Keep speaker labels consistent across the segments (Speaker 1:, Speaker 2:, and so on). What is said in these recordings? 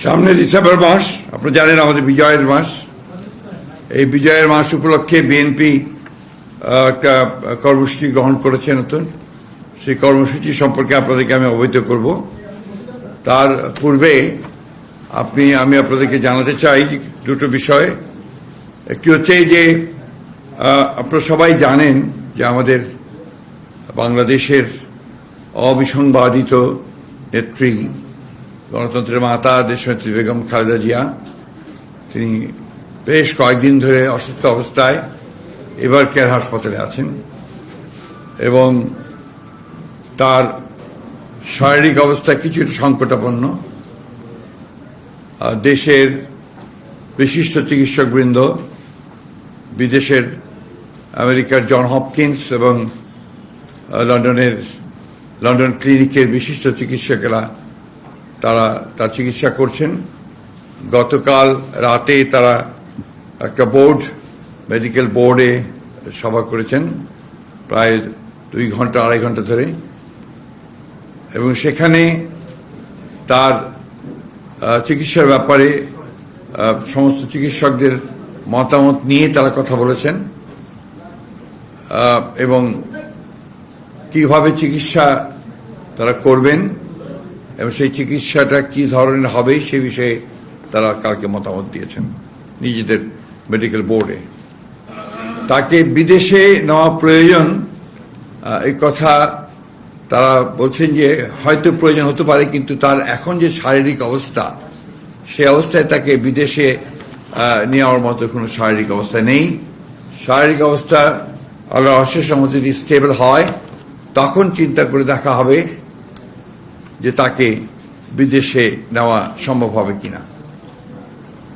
Speaker 1: সামনে ডিসেম্বর মাস, আপনারা জানেন আমাদের বিজয়ের মাস। এই বিজয়ের মাস উপলক্ষে বিএনপি একটা কর্মসূচি গ্রহণ করেছে নতুন। সেই কর্মসূচি সম্পর্কে আপনাদেরকে আমি অবহিত করব। তার পূর্বে আমি আপনাদেরকে জানাতে চাই দুটো বিষয়। একটি হচ্ছে এই যে আপনারা সবাই জানেন যে আমাদের বাংলাদেশের অবিসংবাদিত নেত্রী, গণতন্ত্রের মাতা দেশনেত্রী বেগম খালেদা জিয়া, তিনি বেশ কয়েকদিন ধরে অসুস্থ অবস্থায় এবার কেয়ার হাসপাতালে আছেন এবং তার শারীরিক অবস্থা কিছুটা সংকটাপন্ন। দেশের বিশিষ্ট চিকিৎসকবৃন্দ, বিদেশের আমেরিকার জন হপকিন্স এবং লন্ডন ক্লিনিকের বিশিষ্ট চিকিৎসকেরা তারা তার চিকিৎসা করছেন। গতকাল রাতে তারা একটা মেডিকেল বোর্ডে সভা করেছেন প্রায় 2 ঘন্টা 2.5 ঘন্টা ধরে, এবং সেখানে তার চিকিৎসার ব্যাপারে সমস্ত চিকিৎসকদের মতামত নিয়ে তারা কথা বলেছেন এবং কিভাবে চিকিৎসা তারা করবেন এবং সেই চিকিৎসাটা কি ধরনের হবে সে বিষয়ে তারা কালকে মতামত দিয়েছেন নিজেদের মেডিকেল বোর্ডে। তাকে বিদেশে নেওয়া প্রয়োজন, এই কথা তারা বলছেন যে হয়তো প্রয়োজন হতে পারে, কিন্তু তার এখন যে শারীরিক অবস্থা, সে অবস্থায় তাকে বিদেশে নেওয়ার মতো কোনো শারীরিক অবস্থা নেই। শারীরিক অবস্থা আল্লাহর অশেষ রহমতে যদি স্টেবল হয় তখন চিন্তা করে দেখা হবে যে তাকে বিদেশে নেওয়া সম্ভব হবে কিনা।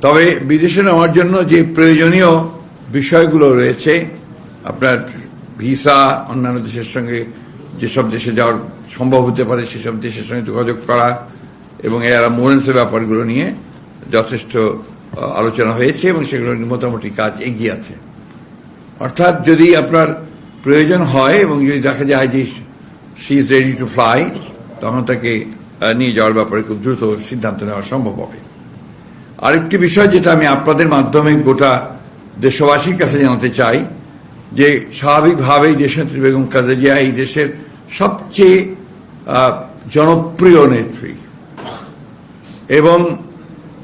Speaker 1: তবে বিদেশে নেওয়ার জন্য যে প্রয়োজনীয় বিষয়গুলো রয়েছে, আপনার ভিসা, অন্যান্য দেশের সঙ্গে যেসব দেশে যাওয়ার সম্ভব হতে পারে সেসব দেশের সঙ্গে যোগাযোগ করা এবং এর অ্যাম্বুলেন্সের ব্যাপারগুলো নিয়ে যথেষ্ট আলোচনা হয়েছে এবং সেগুলো মোটামুটি কাজ এগিয়ে আছে। অর্থাৎ যদি আপনার প্রয়োজন হয় এবং যদি দেখা যায় যে she is ready to fly, তখন তাকে নিয়ে যাওয়ার ব্যাপারে খুব দ্রুত সিদ্ধান্ত নেওয়া সম্ভব হবে। আরেকটি বিষয় যেটা আমি আপনাদের মাধ্যমে গোটা দেশবাসীর কাছে জানাতে চাই, যে স্বাভাবিকভাবেই দেশনেত্রী বেগম খালেদা জিয়া এই দেশের সবচেয়ে জনপ্রিয় নেত্রী এবং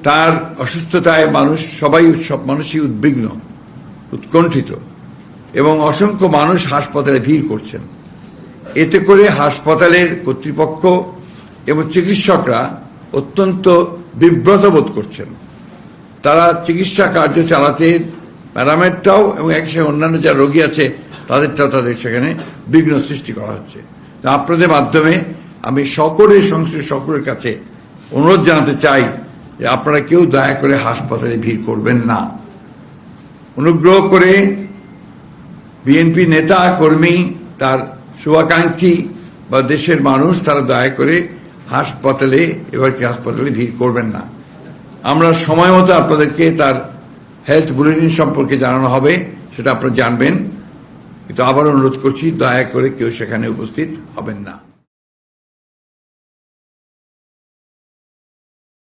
Speaker 1: তার অসুস্থতায় সব মানুষই উদ্বিগ্ন, উৎকণ্ঠিত এবং অসংখ্য মানুষ হাসপাতালে ভিড় করছেন। এতে করে হাসপাতালের কর্তৃপক্ষ এবং চিকিৎসকরা অত্যন্ত বিব্রত বোধ করছেন। তারা চিকিৎসা কার্য চালাতে ম্যাডামেরটাও এবং একসাথে অন্যান্য যারা রোগী আছে তাদের সেখানে বিঘ্ন সৃষ্টি করা হচ্ছে। তা আপনাদের মাধ্যমে আমি সংশ্লিষ্ট সকলের কাছে অনুরোধ জানাতে চাই যে আপনারা কেউ দয়া করে হাসপাতালে ভিড় করবেন না। অনুগ্রহ করে বিএনপি নেতা কর্মী, তার শুভাকাঙ্ক্ষী বা দেশের মানুষ, তারা দয়া করে হাসপাতালে ভিড় করবেন না। আমরা সময় মতো আপনাদেরকে তার হেলথ বুলেটিন সম্পর্কে জানানো হবে, সেটা আপনারা জানবেন, কিন্তু আবার অনুরোধ করছি দয়া করে কেউ সেখানে উপস্থিত হবেন না।